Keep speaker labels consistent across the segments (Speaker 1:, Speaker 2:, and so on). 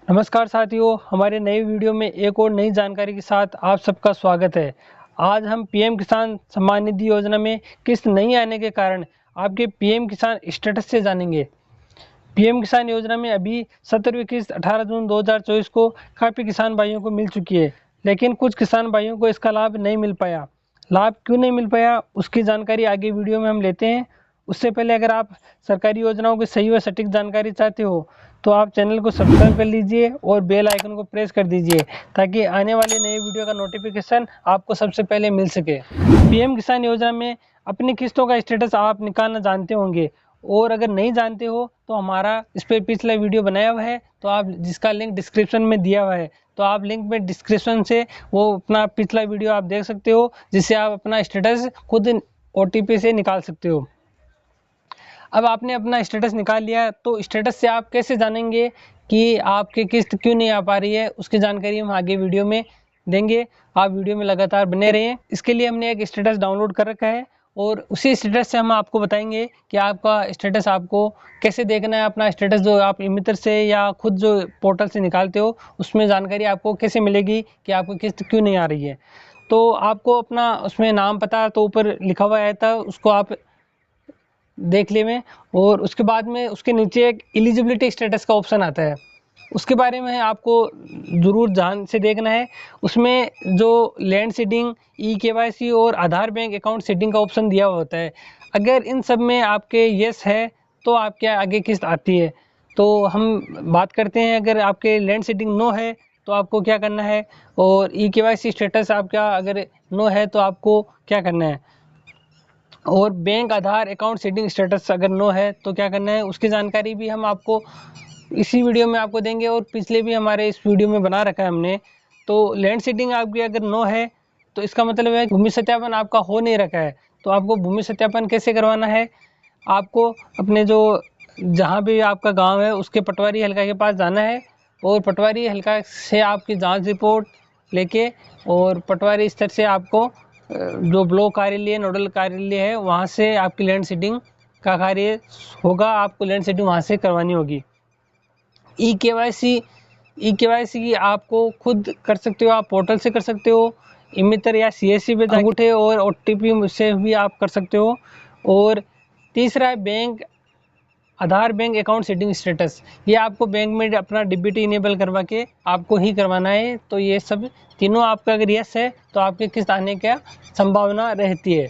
Speaker 1: नमस्कार साथियों, हमारे नए वीडियो में एक और नई जानकारी के साथ आप सबका स्वागत है। आज हम पीएम किसान सम्मान निधि योजना में किस्त नहीं आने के कारण आपके पीएम किसान स्टेटस से जानेंगे। पीएम किसान योजना में अभी 17वीं किस्त 18 जून 2024 को काफ़ी किसान भाइयों को मिल चुकी है, लेकिन कुछ किसान भाइयों को इसका लाभ नहीं मिल पाया। लाभ क्यों नहीं मिल पाया, उसकी जानकारी आगे वीडियो में हम लेते हैं। उससे पहले अगर आप सरकारी योजनाओं की सही व सटीक जानकारी चाहते हो तो आप चैनल को सब्सक्राइब कर लीजिए और बेल आइकन को प्रेस कर दीजिए ताकि आने वाले नए वीडियो का नोटिफिकेशन आपको सबसे पहले मिल सके। पीएम किसान योजना में अपनी किस्तों का स्टेटस आप निकालना जानते होंगे, और अगर नहीं जानते हो तो हमारा इस पर पिछला वीडियो बनाया हुआ है, तो आप जिसका लिंक डिस्क्रिप्शन में दिया हुआ है, तो आप लिंक में डिस्क्रिप्शन से वो अपना पिछला वीडियो आप देख सकते हो, जिससे आप अपना स्टेटस खुद OTP से निकाल सकते हो। अब आपने अपना स्टेटस निकाल लिया, तो स्टेटस से आप कैसे जानेंगे कि आपकी किस्त क्यों नहीं आ पा रही है, उसकी जानकारी हम आगे वीडियो में देंगे। आप वीडियो में लगातार बने रहें। इसके लिए हमने एक स्टेटस डाउनलोड कर रखा है और उसी स्टेटस से हम आपको बताएंगे कि आपका स्टेटस आपको कैसे देखना है। अपना स्टेटस जो आप ई-मित्र से या खुद जो पोर्टल से निकालते हो, उसमें जानकारी आपको कैसे मिलेगी कि आपकी किस्त क्यों नहीं आ रही है। तो आपको अपना उसमें नाम पता तो ऊपर लिखा हुआ है, था उसको आप देख ले में, और उसके बाद में उसके नीचे एक एलिजिबिलिटी स्टेटस का ऑप्शन आता है, उसके बारे में आपको ज़रूर ध्यान से देखना है। उसमें जो लैंड सीडिंग, ई-KYC और आधार बैंक अकाउंट सीडिंग का ऑप्शन दिया हुआ होता है। अगर इन सब में आपके यस है तो आपके आगे किस्त आती है। तो हम बात करते हैं, अगर आपके लैंड सीडिंग नो है तो आपको क्या करना है, और ई-KYC स्टेटस आपका अगर नो है तो आपको क्या करना है, और बैंक आधार अकाउंट सीडिंग स्टेटस अगर नो है तो क्या करना है, उसकी जानकारी भी हम आपको इसी वीडियो में आपको देंगे, और पिछले भी हमारे इस वीडियो में बना रखा है हमने। तो लैंड सीडिंग आपकी अगर नो है तो इसका मतलब है भूमि सत्यापन आपका हो नहीं रखा है। तो आपको भूमि सत्यापन कैसे करवाना है, आपको अपने जो जहाँ भी आपका गांव है उसके पटवारी हल्का के पास जाना है, और पटवारी हल्का से आपकी जांच रिपोर्ट लेके, और पटवारी स्तर से आपको जो ब्लॉक कार्यालय नोडल कार्यालय है वहाँ से आपकी लैंड सीडिंग का कार्य होगा, आपको लैंड सीडिंग वहाँ से करवानी होगी। ई-KYC की आपको खुद कर सकते हो, आप पोर्टल से कर सकते हो, ई-मित्र या CSC पे अंगूठे और OTP से भी आप कर सकते हो। और तीसरा है बैंक आधार बैंक अकाउंट सीडिंग स्टेटस, ये आपको बैंक में अपना DBT इनेबल करवा के आपको ही करवाना है। तो ये सब तीनों आपका अगर यस है तो आपके किस्त आने का संभावना रहती है।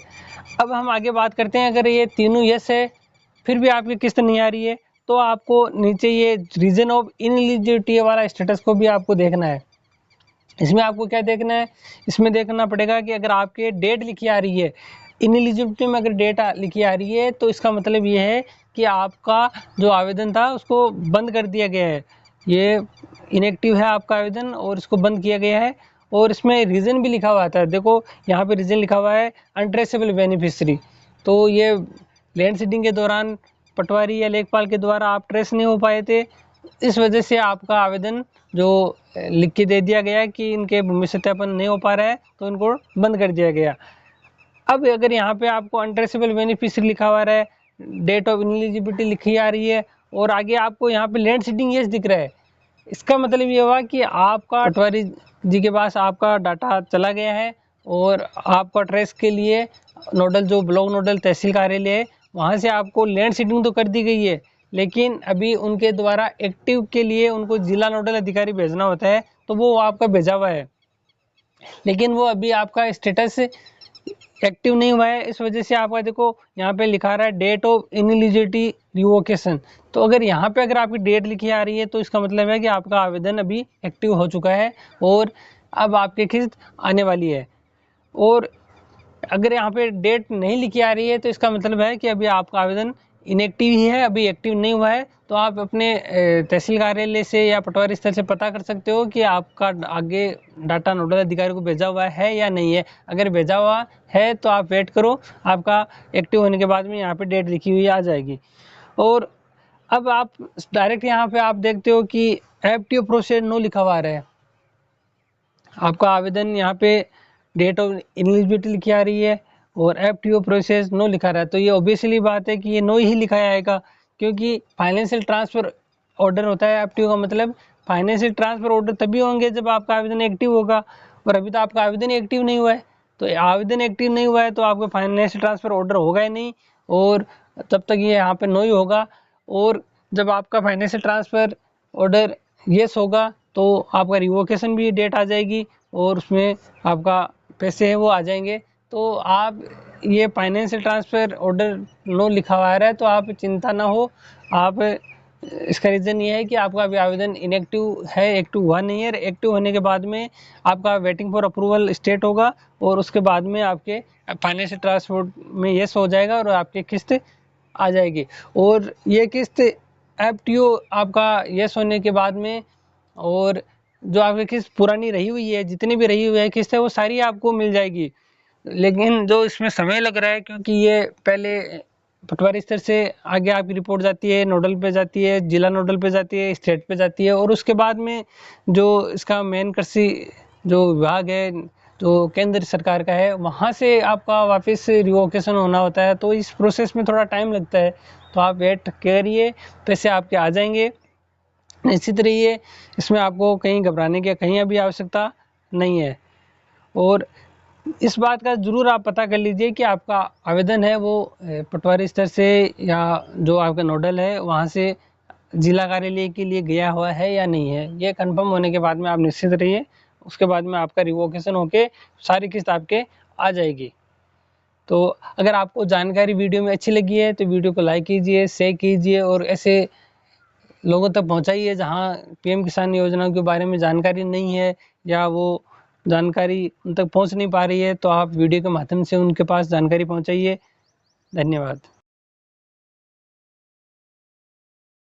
Speaker 1: अब हम आगे बात करते हैं, अगर ये तीनों यस है फिर भी आपकी किस्त नहीं आ रही है तो आपको नीचे ये रीजन ऑफ इनएलिजिबिलिटी वाला स्टेटस को भी आपको देखना है। इसमें आपको क्या देखना है, इसमें देखना पड़ेगा कि अगर आपके डेट लिखी आ रही है, इनएलिजिबिलिटी में अगर डेट लिखी आ रही है तो इसका मतलब ये है कि आपका जो आवेदन था उसको बंद कर दिया गया है, ये इनएक्टिव है आपका आवेदन और इसको बंद किया गया है। और इसमें रीज़न भी लिखा हुआ था, देखो यहाँ पे रीज़न लिखा हुआ है अनट्रेसेबल बेनिफिशरी। तो ये लैंड सीडिंग के दौरान पटवारी या लेखपाल के द्वारा आप ट्रेस नहीं हो पाए थे, इस वजह से आपका आवेदन जो लिख के दे दिया गया कि इनके भूमि सत्यापन नहीं हो पा रहा है तो इनको बंद कर दिया गया। अब अगर यहाँ पे आपको अनट्रेसेबल बेनिफिशियरी लिखा हुआ है, डेट ऑफ इनएलिजिबिलिटी लिखी आ रही है, और आगे आपको यहाँ पे लैंड सीडिंग यस दिख रहा है, इसका मतलब ये हुआ कि आपका पटवारी जी के पास आपका डाटा चला गया है, और आपका ट्रेस के लिए नोडल जो ब्लॉक नोडल तहसील कार्यालय है वहाँ से आपको लैंड सीडिंग तो कर दी गई है, लेकिन अभी उनके द्वारा एक्टिव के लिए उनको जिला नोडल अधिकारी भेजना होता है, तो वो आपका भेजा हुआ है, लेकिन वो अभी आपका स्टेटस एक्टिव नहीं हुआ है। इस वजह से आपका देखो यहाँ पे लिखा रहा है डेट ऑफ इनएलिजिबिलिटी रिवोकेशन। तो अगर यहाँ पे अगर आपकी डेट लिखी आ रही है तो इसका मतलब है कि आपका आवेदन अभी एक्टिव हो चुका है और अब आपकी किस्त आने वाली है। और अगर यहाँ पे डेट नहीं लिखी आ रही है तो इसका मतलब है कि अभी आपका आवेदन इनएक्टिव ही है, अभी एक्टिव नहीं हुआ है। तो आप अपने तहसील कार्यालय से या पटवारी स्तर से पता कर सकते हो कि आपका आगे डाटा नोडल अधिकारी को भेजा हुआ है या नहीं है। अगर भेजा हुआ है तो आप वेट करो, आपका एक्टिव होने के बाद में यहाँ पे डेट लिखी हुई आ जाएगी। और अब आप डायरेक्ट यहाँ पे आप देखते हो कि FTO प्रोसेस नो लिखा हुआ है, आपका आवेदन यहाँ पे डेट ऑफ इनएलिजिबिलिटी लिखी आ रही है और FTO प्रोसेस नो लिखा रहा है। तो ये ऑब्वियसली बात है कि ये नो ही लिखा आएगा, क्योंकि फाइनेंशियल ट्रांसफ़र ऑर्डर होता है FTO का मतलब फाइनेंशियल ट्रांसफर ऑर्डर तभी होंगे जब आपका आवेदन एक्टिव होगा, और अभी तो आपका आवेदन एक्टिव नहीं हुआ है। तो आवेदन एक्टिव नहीं हुआ है तो आपका फाइनेंशियल ट्रांसफर ऑर्डर होगा ही नहीं, और तब तक ये यहाँ पे नो ही होगा। और जब आपका फाइनेंशियल ट्रांसफर ऑर्डर येस होगा तो आपका रिवोकेशन भी डेट आ जाएगी, और उसमें आपका पैसे है वो आ जाएंगे। तो आप ये फाइनेंशियल ट्रांसफर ऑर्डर नो लिखा हुआ आ रहा है तो आप चिंता ना हो। आप इसका रीज़न ये है कि आपका अभी आवेदन इनएक्टिव है, एक्टिव हुआ नहीं है। एक्टिव होने के बाद में आपका वेटिंग फॉर अप्रूवल स्टेट होगा, और उसके बाद में आपके फाइनेंशियल ट्रांसफर में येस हो जाएगा और आपकी किस्त आ जाएगी। और ये किस्त एफटीओ आपका येस होने के बाद में, और जो आपकी किस्त पुरानी रही हुई है, जितनी भी रही हुई है किस्त है, वो सारी आपको मिल जाएगी। लेकिन जो इसमें समय लग रहा है, क्योंकि ये पहले पटवारी स्तर से आगे आपकी रिपोर्ट जाती है, नोडल पे जाती है, जिला नोडल पे जाती है, स्टेट पे जाती है, और उसके बाद में जो इसका मेन कृषि जो विभाग है जो केंद्र सरकार का है, वहाँ से आपका वापस रिवोकेशन होना होता है। तो इस प्रोसेस में थोड़ा टाइम लगता है, तो आप वेट करिए, पैसे आपके आ जाएंगे। निश्चित रहिए, इसमें आपको कहीं घबराने की कहीं अभी आवश्यकता नहीं है। और इस बात का ज़रूर आप पता कर लीजिए कि आपका आवेदन है वो पटवारी स्तर से या जो आपका नोडल है वहाँ से जिला कार्यालय के लिए गया हुआ है या नहीं है। ये कंफर्म होने के बाद में आप निश्चित रहिए, उसके बाद में आपका रिवोकेशन होके सारी किस्त आपके आ जाएगी। तो अगर आपको जानकारी वीडियो में अच्छी लगी है तो वीडियो को लाइक कीजिए, शेयर कीजिए, और ऐसे लोगों तक पहुंचाइए जहां पीएम किसान योजना के बारे में जानकारी नहीं है, या वो जानकारी उन तक पहुंच नहीं पा रही है, तो आप वीडियो के माध्यम से उनके पास जानकारी पहुंचाइए। धन्यवाद।